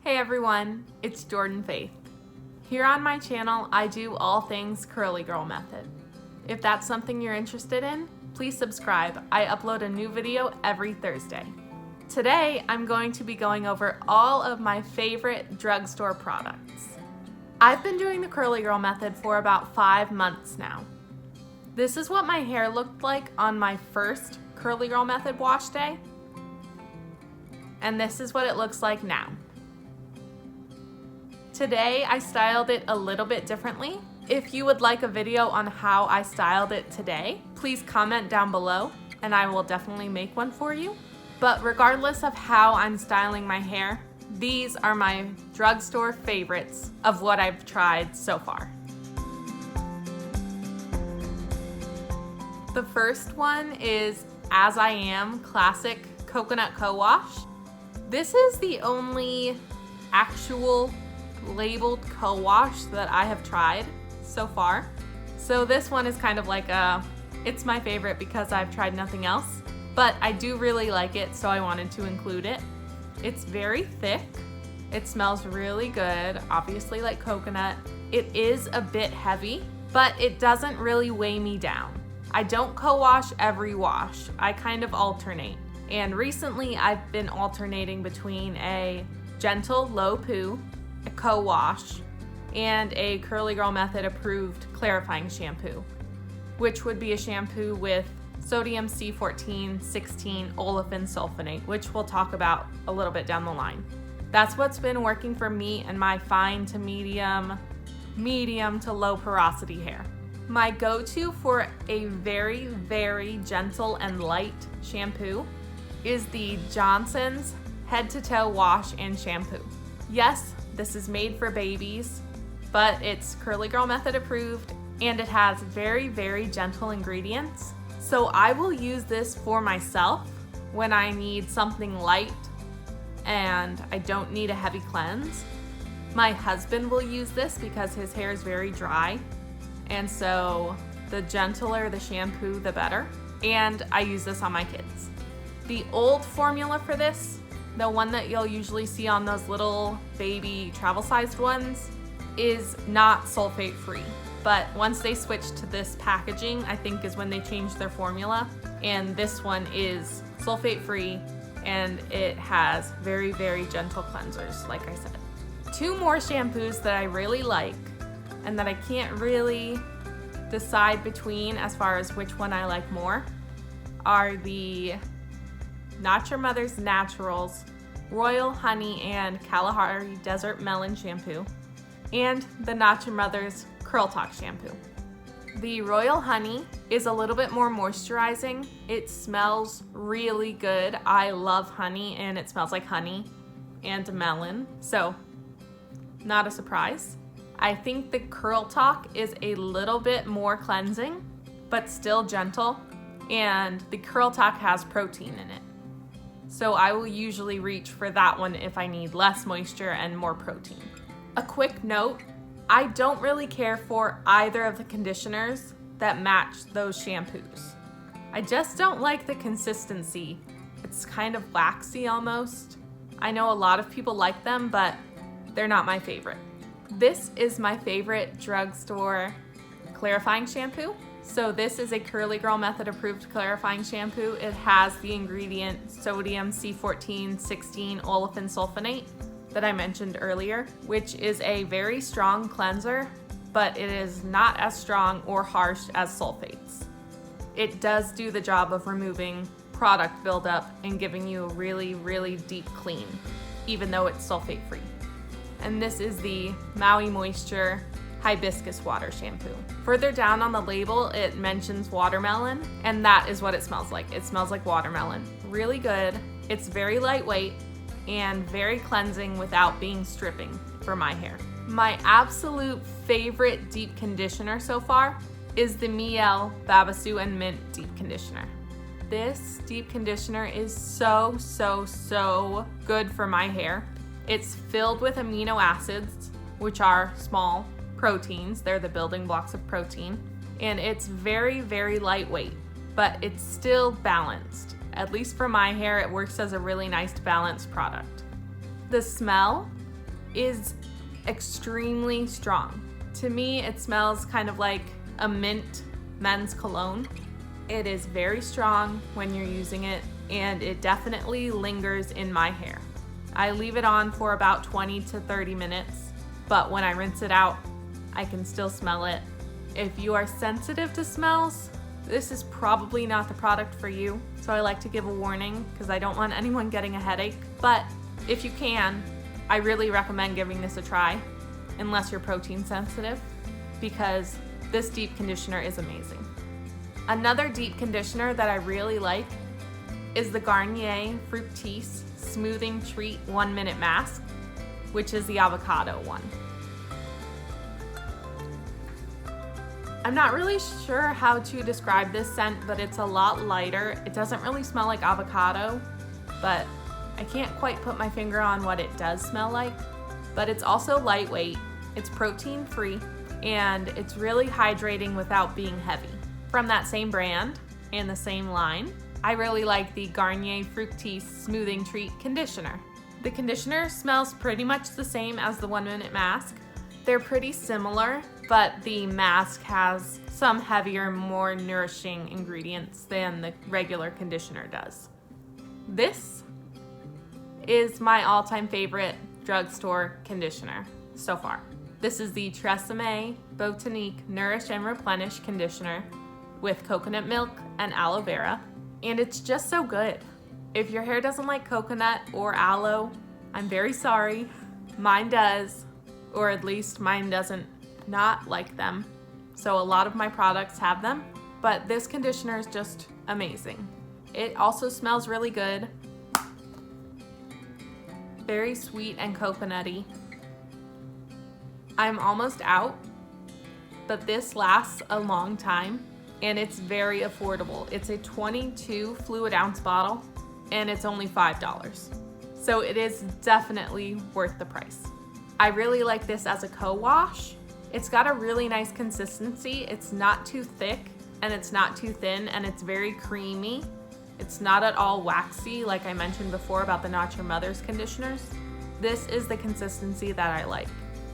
Hey everyone, it's Jordan Faith. Here on my channel, I do all things curly girl method. If that's something you're interested in, please subscribe. I upload a new video every Thursday. Today, I'm going to be going over all of my favorite drugstore products. I've been doing the curly girl method for about 5 months now. This is what my hair looked like on my first curly girl method wash day. And this is what it looks like now. Today, I styled it a little bit differently. If you would like a video on how I styled it today, please comment down below and I will definitely make one for you. But regardless of how I'm styling my hair, these are my drugstore favorites of what I've tried so far. The first one is As I Am Classic Coconut Co-Wash. This is the only actual labeled co-wash that I have tried so far. So this one is kind of like it's my favorite because I've tried nothing else, but I do really like it, so I wanted to include it. It's very thick. It smells really good, obviously like coconut. It is a bit heavy, but it doesn't really weigh me down. I don't co-wash every wash. I kind of alternate. And recently I've been alternating between a gentle low poo, a co-wash, and a Curly Girl Method approved clarifying shampoo, which would be a shampoo with sodium C14, 16 olefin sulfonate, which we'll talk about a little bit down the line. That's what's been working for me and my fine to medium to low porosity hair. My go-to for a very, very gentle and light shampoo is the Johnson's Head to Toe Wash and Shampoo. Yes, this is made for babies, but it's Curly Girl Method approved and it has very, very gentle ingredients. So I will use this for myself when I need something light and I don't need a heavy cleanse. My husband will use this because his hair is very dry, and so the gentler the shampoo, the better. And I use this on my kids. The old formula for this, the one that you'll usually see on those little baby travel-sized ones, is not sulfate free. But once they switched to this packaging, I think is when they changed their formula. And this one is sulfate free and it has very, very gentle cleansers, like I said. 2 more shampoos that I really like and that I can't really decide between as far as which one I like more are the Not Your Mother's Naturals Royal Honey and Kalahari Desert Melon Shampoo and the Not Your Mother's Curl Talk Shampoo. The Royal Honey is a little bit more moisturizing. It smells really good. I love honey and it smells like honey and melon, so not a surprise. I think the Curl Talk is a little bit more cleansing, but still gentle, and the Curl Talk has protein in it. So I will usually reach for that one if I need less moisture and more protein. A quick note, I don't really care for either of the conditioners that match those shampoos. I just don't like the consistency. It's kind of waxy almost. I know a lot of people like them, but they're not my favorite. This is my favorite drugstore clarifying shampoo. So this is a Curly Girl Method approved clarifying shampoo. It has the ingredient sodium C14, 16 olefin sulfonate that I mentioned earlier, which is a very strong cleanser, but it is not as strong or harsh as sulfates. It does do the job of removing product buildup and giving you a really, really deep clean, even though it's sulfate free. And this is the Maui Moisture Hibiscus Water Shampoo. Further down on the label, it mentions watermelon, and that is what it smells like. It smells like watermelon. Really good. It's very lightweight and very cleansing without being stripping for my hair. My absolute favorite deep conditioner so far is the Mielle Babasu and Mint Deep Conditioner. This deep conditioner is so good for my hair. It's filled with amino acids, which are small proteins. They're the building blocks of protein. And it's very, very lightweight, but it's still balanced. At least for my hair, it works as a really nice balanced product. The smell is extremely strong. To me, it smells kind of like a mint men's cologne. It is very strong when you're using it, and it definitely lingers in my hair. I leave it on for about 20 to 30 minutes, but when I rinse it out, I can still smell it. If you are sensitive to smells, this is probably not the product for you. So I like to give a warning because I don't want anyone getting a headache. But if you can, I really recommend giving this a try, unless you're protein sensitive, because this deep conditioner is amazing. Another deep conditioner that I really like is the Garnier Fructis Smoothing Treat 1 Minute Mask, which is the avocado one. I'm not really sure how to describe this scent, but it's a lot lighter. It doesn't really smell like avocado, but I can't quite put my finger on what it does smell like. But it's also lightweight, it's protein free, and it's really hydrating without being heavy. From that same brand and the same line, I really like the Garnier Fructis Smoothing Treat Conditioner. The conditioner smells pretty much the same as the 1 Minute Mask. They're pretty similar, but the mask has some heavier, more nourishing ingredients than the regular conditioner does. This is my all-time favorite drugstore conditioner so far. This is the Tresemme Botanique Nourish and Replenish Conditioner with coconut milk and aloe vera, and it's just so good. If your hair doesn't like coconut or aloe, I'm very sorry. Mine does, or at least mine doesn't not like them. So a lot of my products have them, but this conditioner is just amazing. It also smells really good. Very sweet and coconutty. I'm almost out, but this lasts a long time and it's very affordable. It's a 22 fluid ounce bottle and it's only $5. So it is definitely worth the price. I really like this as a co-wash. It's got a really nice consistency. It's not too thick and it's not too thin, and it's very creamy. It's not at all waxy like I mentioned before about the Not Your Mother's conditioners. This is the consistency that I like.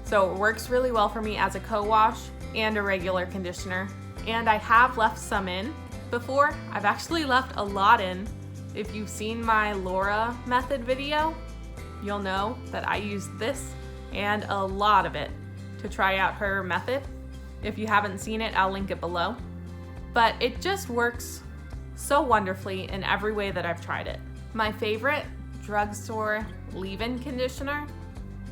So it works really well for me as a co-wash and a regular conditioner. And I have left some in before. I've actually left a lot in. If you've seen my Laura method video, you'll know that I used this and a lot of it to try out her method. If you haven't seen it, I'll link it below. But it just works so wonderfully in every way that I've tried it. My favorite drugstore leave-in conditioner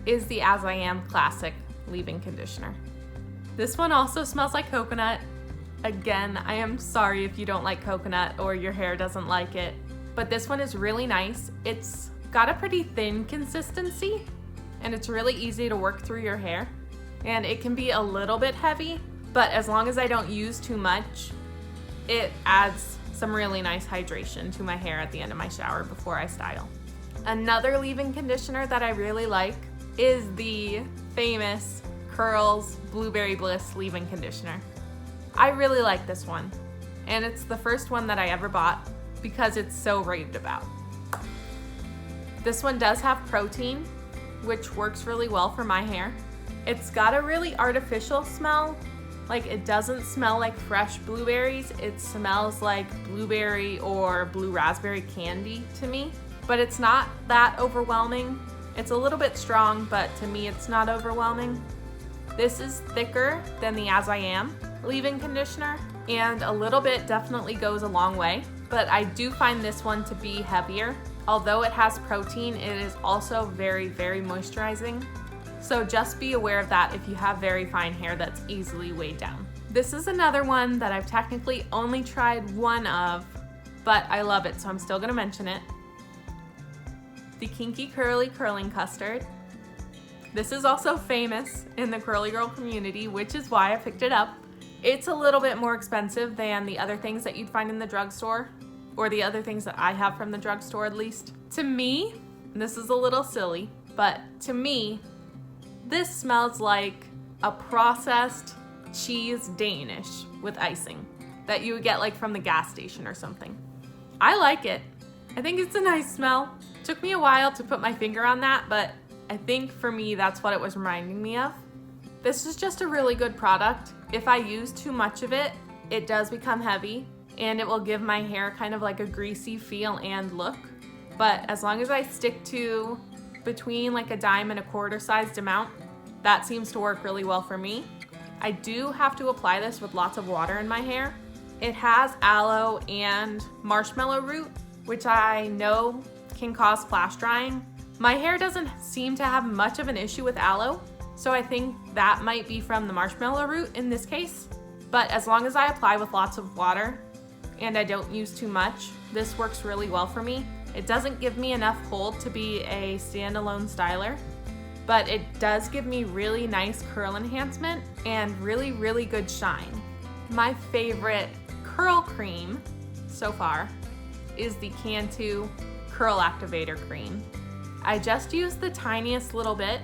is the As I Am Classic leave-in conditioner. This one also smells like coconut. Again, I am sorry if you don't like coconut or your hair doesn't like it, but this one is really nice. It's got a pretty thin consistency and it's really easy to work through your hair, and it can be a little bit heavy, but as long as I don't use too much, it adds some really nice hydration to my hair at the end of my shower before I style. Another leave-in conditioner that I really like is the famous Curls Blueberry Bliss leave-in conditioner. I really like this one, and it's the first one that I ever bought because it's so raved about. This one does have protein, which works really well for my hair. It's got a really artificial smell. Like, it doesn't smell like fresh blueberries. It smells like blueberry or blue raspberry candy to me, but it's not that overwhelming. It's a little bit strong, but to me it's not overwhelming. This is thicker than the As I Am leave-in conditioner, and a little bit definitely goes a long way, but I do find this one to be heavier. Although it has protein, it is also very, very moisturizing. So just be aware of that if you have very fine hair that's easily weighed down. This is another one that I've technically only tried one of, but I love it, so I'm still gonna mention it. The Kinky Curly Curling Custard. This is also famous in the curly girl community, which is why I picked it up. It's a little bit more expensive than the other things that you'd find in the drugstore, or the other things that I have from the drugstore at least. To me, and this is a little silly, but to me, this smells like a processed cheese Danish with icing that you would get like from the gas station or something. I like it. I think it's a nice smell. Took me a while to put my finger on that, but I think for me, that's what it was reminding me of. This is just a really good product. If I use too much of it, it does become heavy and it will give my hair kind of like a greasy feel and look. But as long as I stick to between like a dime and a quarter sized amount, that seems to work really well for me. I do have to apply this with lots of water in my hair. It has aloe and marshmallow root, which I know can cause flash drying. My hair doesn't seem to have much of an issue with aloe, so I think that might be from the marshmallow root in this case. But as long as I apply with lots of water and I don't use too much, this works really well for me. It doesn't give me enough hold to be a standalone styler, but it does give me really nice curl enhancement and really, really good shine. My favorite curl cream so far is the Cantu Curl Activator Cream. I just used the tiniest little bit,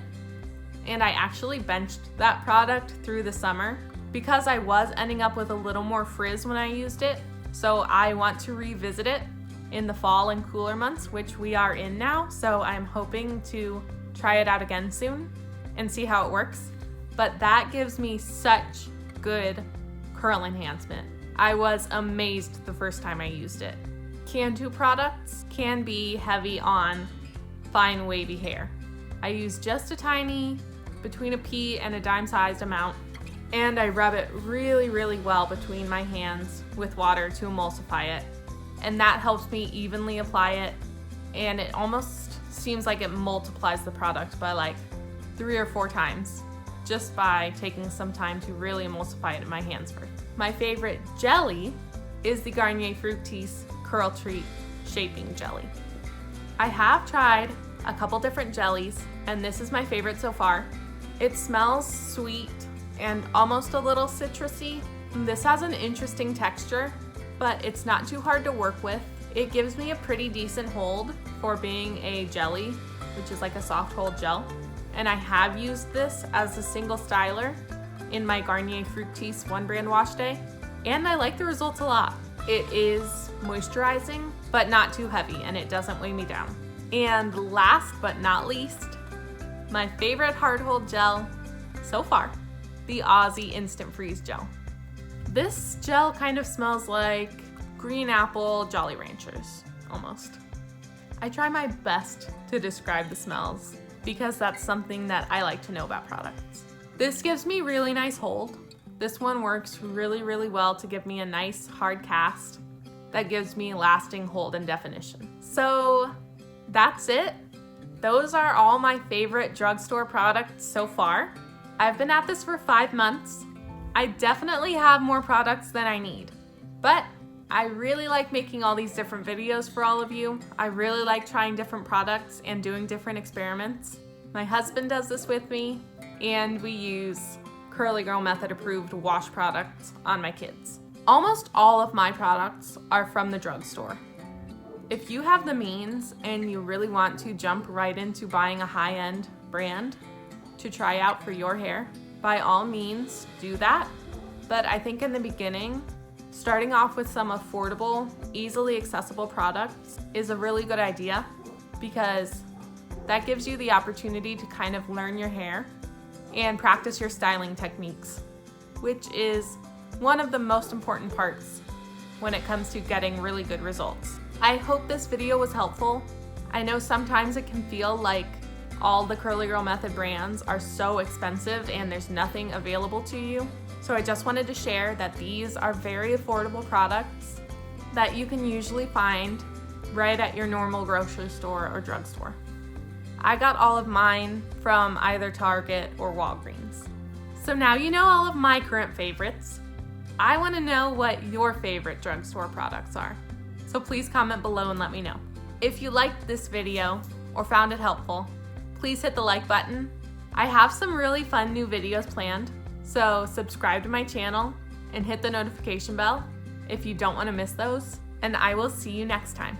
and I actually benched that product through the summer because I was ending up with a little more frizz when I used it. So I want to revisit it in the fall and cooler months, which we are in now. So I'm hoping to try it out again soon and see how it works. But that gives me such good curl enhancement. I was amazed the first time I used it. Cantu products can be heavy on fine wavy hair. I use just a tiny, between a pea and a dime sized amount, and I rub it really, really well between my hands with water to emulsify it. And that helps me evenly apply it, and it almost seems like it multiplies the product by like 3 or 4 times just by taking some time to really emulsify it in my hands first. My favorite jelly is the Garnier Fructis Curl Treat Shaping Jelly. I have tried a couple different jellies, and this is my favorite so far. It smells sweet and almost a little citrusy. This has an interesting texture, but it's not too hard to work with. It gives me a pretty decent hold for being a jelly, which is like a soft hold gel. And I have used this as a single styler in my Garnier Fructis One Brand wash day, and I like the results a lot. It is moisturizing, but not too heavy, and it doesn't weigh me down. And last but not least, my favorite hard hold gel so far, the Aussie Instant Freeze Gel. This gel kind of smells like green apple Jolly Ranchers, almost. I try my best to describe the smells because that's something that I like to know about products. This gives me really nice hold. This one works really, really well to give me a nice hard cast that gives me lasting hold and definition. So that's it. Those are all my favorite drugstore products so far. I've been at this for 5 months. I definitely have more products than I need, but I really like making all these different videos for all of you. I really like trying different products and doing different experiments. My husband does this with me, and we use Curly Girl Method approved wash products on my kids. Almost all of my products are from the drugstore. If you have the means and you really want to jump right into buying a high-end brand to try out for your hair, by all means do that. But I think in the beginning, starting off with some affordable, easily accessible products is a really good idea because that gives you the opportunity to kind of learn your hair and practice your styling techniques, which is one of the most important parts when it comes to getting really good results. I hope this video was helpful. I know sometimes it can feel like all the Curly Girl Method brands are so expensive and there's nothing available to you. So I just wanted to share that these are very affordable products that you can usually find right at your normal grocery store or drugstore. I got all of mine from either Target or Walgreens. So now you know all of my current favorites. I want to know what your favorite drugstore products are. So please comment below and let me know. If you liked this video or found it helpful, please hit the like button. I have some really fun new videos planned, so subscribe to my channel and hit the notification bell if you don't want to miss those, and I will see you next time.